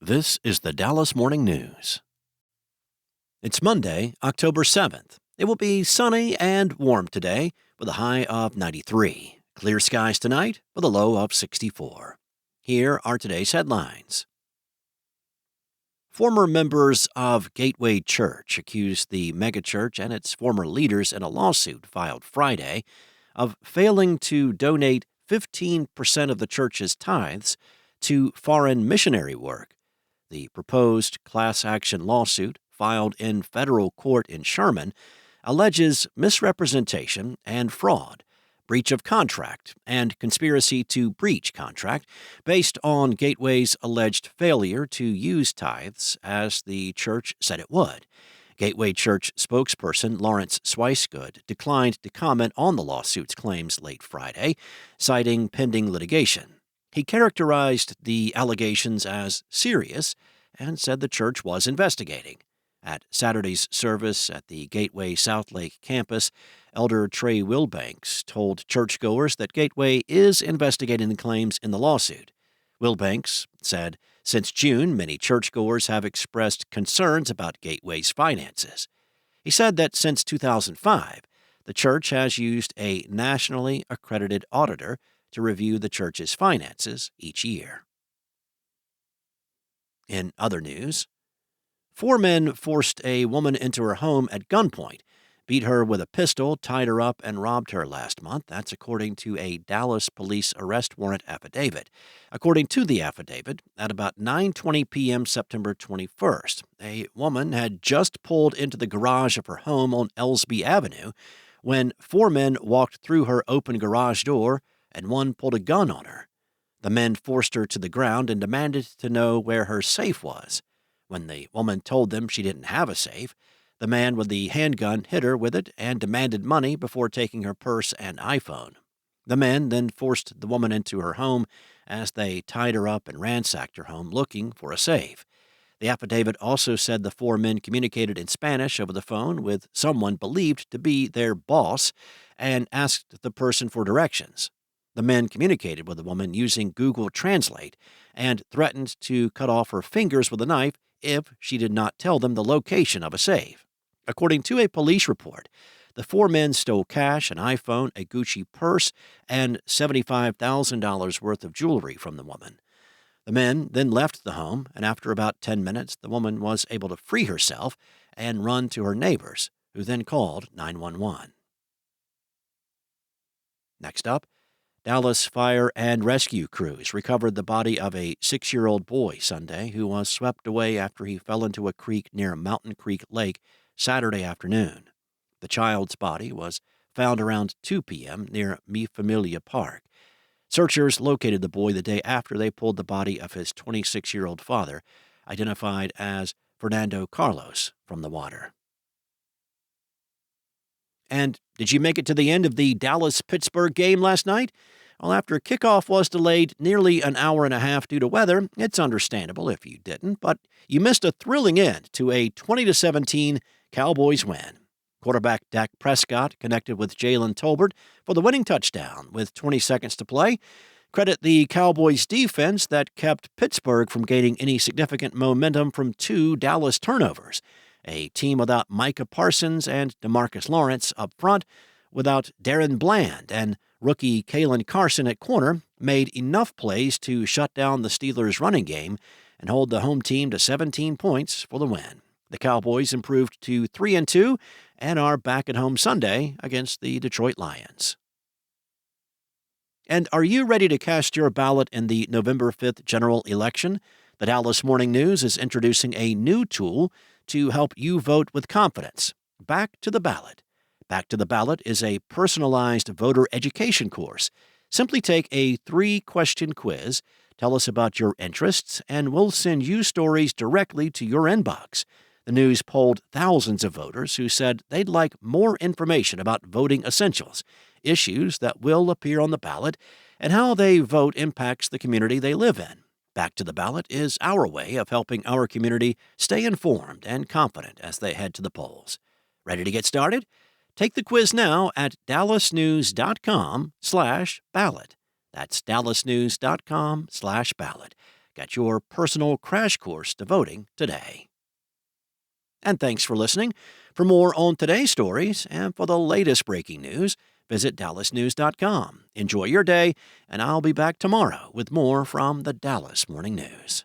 This is the Dallas Morning News. It's Monday, October 7th. It will be sunny and warm today with a high of 93. Clear skies tonight with a low of 64. Here are today's headlines. Former members of Gateway Church accused the megachurch and its former leaders in a lawsuit filed Friday of failing to donate 15% of the church's tithes to foreign missionary work. The proposed class action lawsuit, filed in federal court in Sherman, alleges misrepresentation and fraud, breach of contract, and conspiracy to breach contract based on Gateway's alleged failure to use tithes as the church said it would. Gateway Church spokesperson Lawrence Swicegood declined to comment on the lawsuit's claims late Friday, citing pending litigation. He characterized the allegations as serious and said the church was investigating. At Saturday's service at the Gateway Southlake campus, Elder Trey Wilbanks told churchgoers that Gateway is investigating the claims in the lawsuit. Wilbanks said, since June, many churchgoers have expressed concerns about Gateway's finances. He said that since 2005, the church has used a nationally accredited auditor to review the church's finances each year. In other news, 4 men forced a woman into her home at gunpoint, beat her with a pistol, tied her up, and robbed her last month. That's according to a Dallas police arrest warrant affidavit. According to the affidavit, at about 9:20 p.m. September 21st, a woman had just pulled into the garage of her home on Ellsby Avenue when 4 men walked through her open garage door and one pulled a gun on her. The men forced her to the ground and demanded to know where her safe was. When the woman told them she didn't have a safe, the man with the handgun hit her with it and demanded money before taking her purse and iPhone. The men then forced the woman into her home as they tied her up and ransacked her home looking for a safe. The affidavit also said the 4 men communicated in Spanish over the phone with someone believed to be their boss and asked the person for directions. The men communicated with the woman using Google Translate and threatened to cut off her fingers with a knife if she did not tell them the location of a safe. According to a police report, the 4 men stole cash, an iPhone, a Gucci purse, and $75,000 worth of jewelry from the woman. The men then left the home, and after about 10 minutes, the woman was able to free herself and run to her neighbors, who then called 911. Next up, Dallas fire and rescue crews recovered the body of a 6-year-old boy Sunday who was swept away after he fell into a creek near Mountain Creek Lake Saturday afternoon. The child's body was found around 2 p.m. near Mi Familia Park. Searchers located the boy the day after they pulled the body of his 26-year-old father, identified as Fernando Carlos, from the water. And did you make it to the end of the Dallas-Pittsburgh game last night? Well, after kickoff was delayed nearly an hour and a half due to weather, it's understandable if you didn't, but you missed a thrilling end to a 20-17 Cowboys win. Quarterback Dak Prescott connected with Jalen Tolbert for the winning touchdown with 20 seconds to play. Credit the Cowboys' defense that kept Pittsburgh from gaining any significant momentum from 2 Dallas turnovers. A team without Micah Parsons and DeMarcus Lawrence up front, without Darren Bland and rookie Kalen Carson at corner, made enough plays to shut down the Steelers' running game and hold the home team to 17 points for the win. The Cowboys improved to 3-2 and are back at home Sunday against the Detroit Lions. And are you ready to cast your ballot in the November 5th general election? The Dallas Morning News is introducing a new tool to help you vote with confidence. Back to the Ballot. Back to the Ballot is a personalized voter education course. Simply take a 3-question quiz, tell us about your interests, and we'll send you stories directly to your inbox. The news polled thousands of voters who said they'd like more information about voting essentials, issues that will appear on the ballot, and how they vote impacts the community they live in. Back to the Ballot is our way of helping our community stay informed and confident as they head to the polls. Ready to get started? Take the quiz now at dallasnews.com/ballot. That's dallasnews.com/ballot. Get your personal crash course to voting today. And thanks for listening. For more on today's stories and for the latest breaking news, visit dallasnews.com. Enjoy your day, and I'll be back tomorrow with more from the Dallas Morning News.